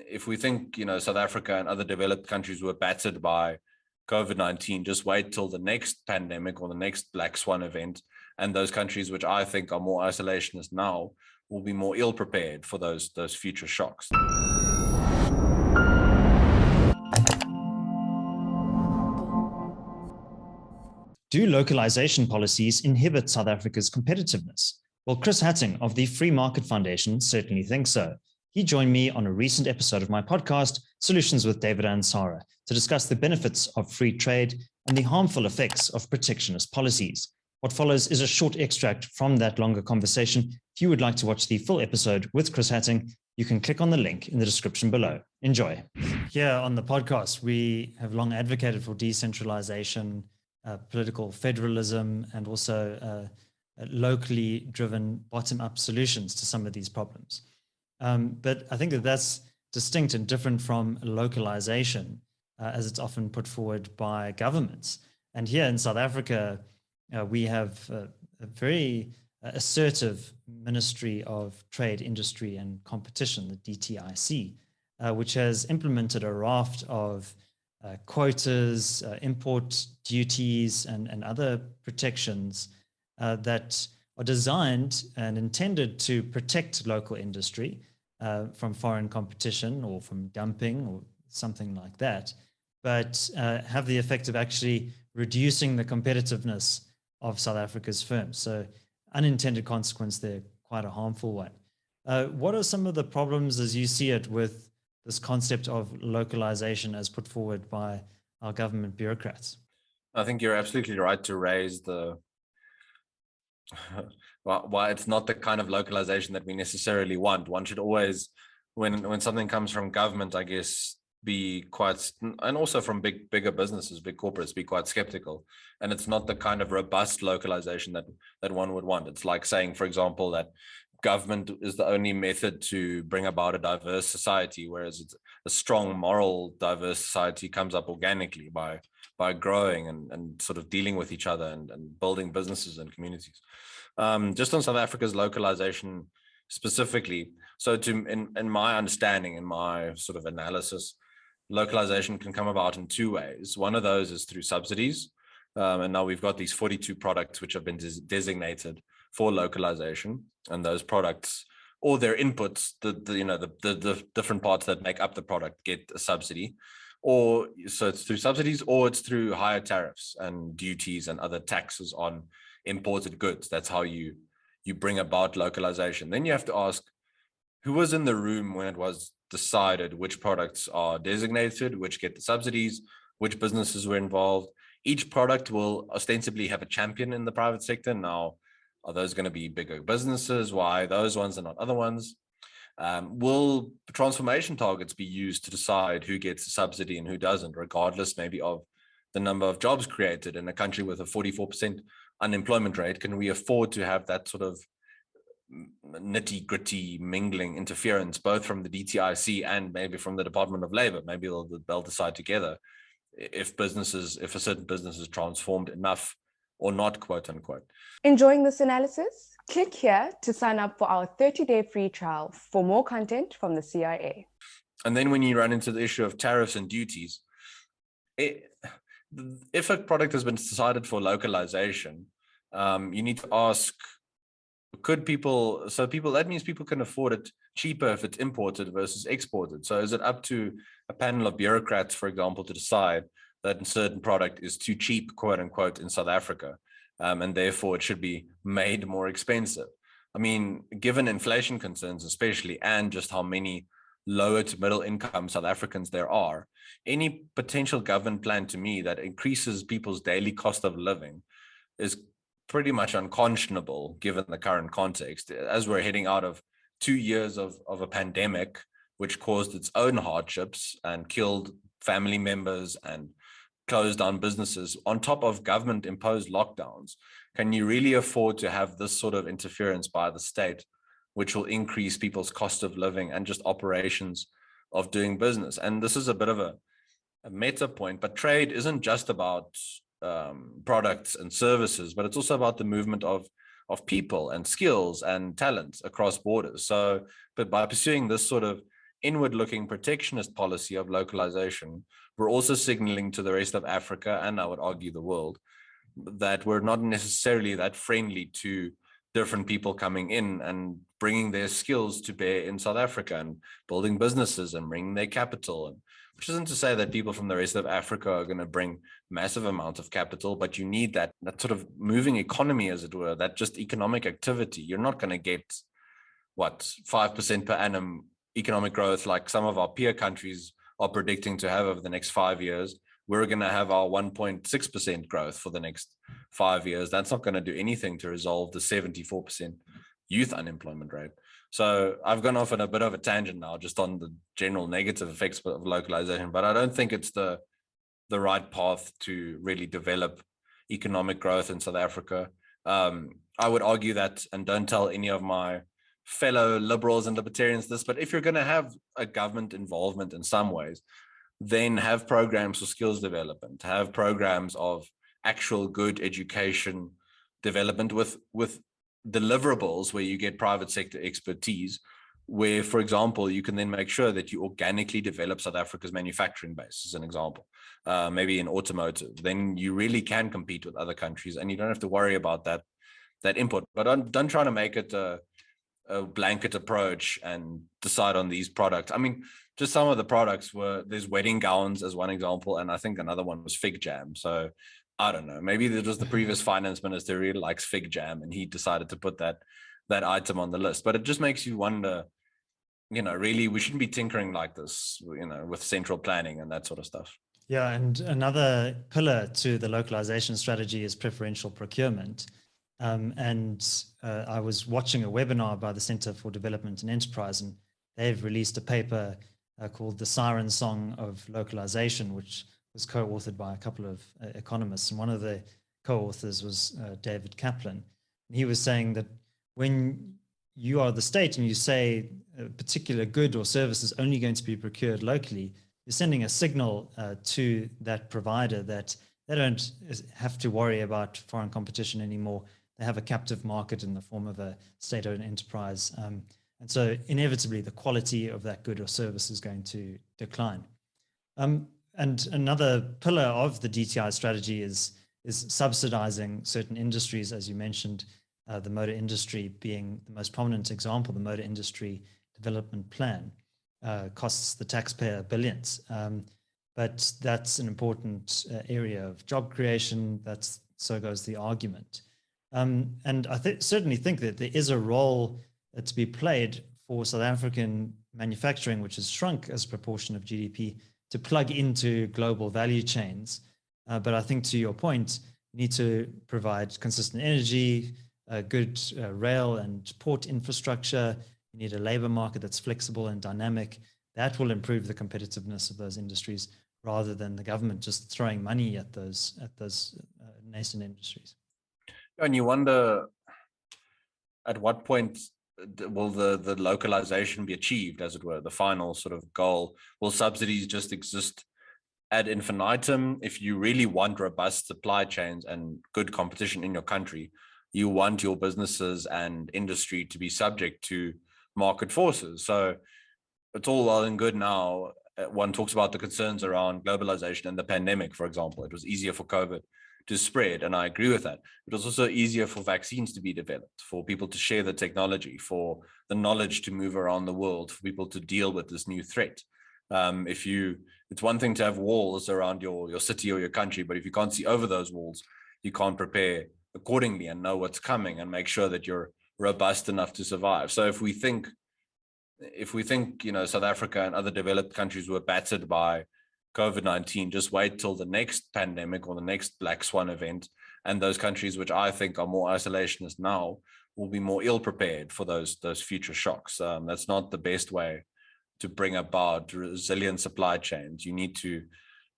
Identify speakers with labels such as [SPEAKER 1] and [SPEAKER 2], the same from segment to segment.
[SPEAKER 1] if we think, South Africa and other developed countries were battered by COVID-19, just wait till the next pandemic or the next Black Swan event. And those countries, which I think are more isolationist now, will be more ill prepared for those future shocks.
[SPEAKER 2] Do localization policies inhibit South Africa's competitiveness? Well, Chris Hattingh of the Free Market Foundation certainly thinks so. He joined me on a recent episode of my podcast, Solutions with David Ansara, to discuss the benefits of free trade and the harmful effects of protectionist policies. What follows is a short extract from that longer conversation. If you would like to watch the full episode with Chris Hattingh, you can click on the link in the description below. Enjoy. Here on the podcast, we have long advocated for decentralization, political federalism, and also locally driven bottom-up solutions to some of these problems. But I think that that's distinct and different from localization, as it's often put forward by governments. And here in South Africa, we have a very assertive Ministry of Trade, Industry and Competition, the DTIC, which has implemented a raft of quotas, import duties, and other protections that are designed and intended to protect local industry from foreign competition or from dumping or something like that, but have the effect of actually reducing the competitiveness of South Africa's firms. So unintended consequence there, quite a harmful one. What are some of the problems as you see it with this concept of localization as put forward by our government bureaucrats?
[SPEAKER 1] I think you're absolutely right to raise why it's not the kind of localization that we necessarily want. One should always, when something comes from government, I guess, be quite, and also from bigger businesses, big corporates, be quite skeptical. And it's not the kind of robust localization that one would want. It's like saying, for example, that government is the only method to bring about a diverse society, whereas it's a strong moral diverse society comes up organically by growing and sort of dealing with each other and building businesses and communities. Just on South Africa's localization specifically, so in my understanding, in my sort of analysis, localization can come about in two ways. One of those is through subsidies. And now we've got these 42 products which have been designated for localization, and those products or their inputs, the different parts that make up the product get a subsidy. Or so it's through subsidies, or it's through higher tariffs and duties and other taxes on imported goods. That's how you bring about localization. Then you have to ask, who was in the room when it was decided which products are designated, which get the subsidies, which businesses were involved? Each product will ostensibly have a champion in the private sector. Now, are those going to be bigger businesses? Why those ones and not other ones? Will transformation targets be used to decide who gets a subsidy and who doesn't, regardless maybe of the number of jobs created? In a country with a 44% unemployment rate, can we afford to have that sort of nitty-gritty mingling interference, both from the DTIC and maybe from the Department of Labor? Maybe they'll decide together if a certain business is transformed enough or not, quote unquote.
[SPEAKER 3] Enjoying this analysis? Click here to sign up for our 30-day free trial for more content from the CIA.
[SPEAKER 1] And then when you run into the issue of tariffs and duties, if a product has been decided for localization, you need to ask, that means people can afford it cheaper if it's imported versus exported. So is it up to a panel of bureaucrats, for example, to decide that a certain product is too cheap, quote unquote, in South Africa, and therefore it should be made more expensive? I mean, given inflation concerns especially, and just how many lower to middle income South Africans there are, any potential government plan to me that increases people's daily cost of living is pretty much unconscionable given the current context, as we're heading out of 2 years of a pandemic, which caused its own hardships and killed family members and closed down businesses on top of government imposed lockdowns. Can you really afford to have this sort of interference by the state, which will increase people's cost of living and just operations of doing business? And this is a bit of a meta point, but trade isn't just about products and services, but it's also about the movement of people and skills and talents across borders. So, but by pursuing this sort of inward-looking protectionist policy of localization, we're also signaling to the rest of Africa, and I would argue the world, that we're not necessarily that friendly to different people coming in and bringing their skills to bear in South Africa and building businesses and bringing their capital. And which isn't to say that people from the rest of Africa are going to bring massive amounts of capital, but you need that sort of moving economy, as it were, that just economic activity. You're not going to get 5% per annum economic growth like some of our peer countries are predicting to have over the next 5 years. We're going to have our 1.6% growth for the next 5 years. That's not going to do anything to resolve the 74% youth unemployment rate. So I've gone off on a bit of a tangent now, just on the general negative effects of localization, but I don't think it's the right path to really develop economic growth in South Africa. I would argue that, and don't tell any of my fellow liberals and libertarians this, but if you're going to have a government involvement in some ways, then have programs for skills development, have programs of actual good education development with deliverables where you get private sector expertise, where, for example, you can then make sure that you organically develop South Africa's manufacturing base, as an example, maybe in automotive. Then you really can compete with other countries and you don't have to worry about that input. But don't try to make it a blanket approach and decide on these products. I mean, just some of the products there's wedding gowns as one example, and I think another one was fig jam. So I don't know, maybe it was the previous finance minister who really likes fig jam and he decided to put that item on the list. But it just makes you wonder, really, we shouldn't be tinkering like this, with central planning and that sort of stuff.
[SPEAKER 2] Yeah, and another pillar to the localization strategy is preferential procurement. I was watching a webinar by the Center for Development and Enterprise, and they've released a paper called The Siren Song of Localization, which was co-authored by a couple of economists. And one of the co-authors was David Kaplan. And he was saying that when you are the state and you say a particular good or service is only going to be procured locally, you're sending a signal to that provider that they don't have to worry about foreign competition anymore. They have a captive market in the form of a state-owned enterprise. And so inevitably the quality of that good or service is going to decline. And another pillar of the DTI strategy is subsidizing certain industries, as you mentioned, the motor industry being the most prominent example. The motor industry development plan costs the taxpayer billions. But that's an important area of job creation. So goes the argument. And I certainly think that there is a role to be played for South African manufacturing, which has shrunk as a proportion of GDP, to plug into global value chains. But I think, to your point, you need to provide consistent energy, good rail and port infrastructure. You need a labor market that's flexible and dynamic. That will improve the competitiveness of those industries, rather than the government just throwing money at those nascent industries.
[SPEAKER 1] And you wonder, at what point will the localization be achieved, as it were, the final sort of goal? Will subsidies just exist ad infinitum? If you really want robust supply chains and good competition in your country, you want your businesses and industry to be subject to market forces. So it's all well and good now. One talks about the concerns around globalization and the pandemic, for example. It was easier for COVID to spread, and I agree with that. It was also easier for vaccines to be developed, for people to share the technology, for the knowledge to move around the world, for people to deal with this new threat. It's one thing to have walls around your city or your country, but if you can't see over those walls, you can't prepare accordingly and know what's coming and make sure that you're robust enough to survive. So if we think, South Africa and other developed countries were battered by COVID-19, just wait till the next pandemic or the next black swan event, and those countries which I think are more isolationist now will be more ill prepared for those future shocks. That's not the best way to bring about resilient supply chains. You need to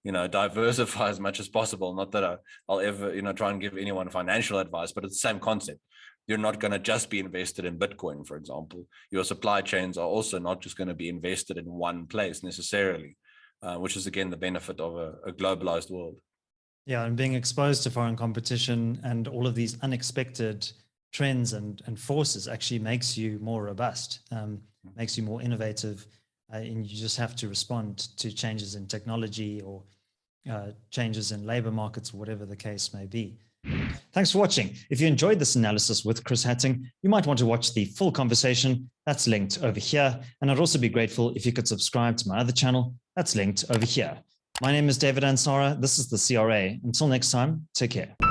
[SPEAKER 1] diversify as much as possible. Not that I'll ever try and give anyone financial advice, but it's the same concept. You're not going to just be invested in Bitcoin, for example. Your supply chains are also not just going to be invested in one place necessarily, which is, again, the benefit of a globalized world.
[SPEAKER 2] Yeah, and being exposed to foreign competition and all of these unexpected trends and forces actually makes you more robust, makes you more innovative. and you just have to respond to changes in technology or changes in labor markets, or whatever the case may be. Thanks for watching. If you enjoyed this analysis with Chris Hattingh, you might want to watch the full conversation. That's linked over here. And I'd also be grateful if you could subscribe to my other channel. That's linked over here. My name is David Ansara. This is the CRA. Until next time, take care.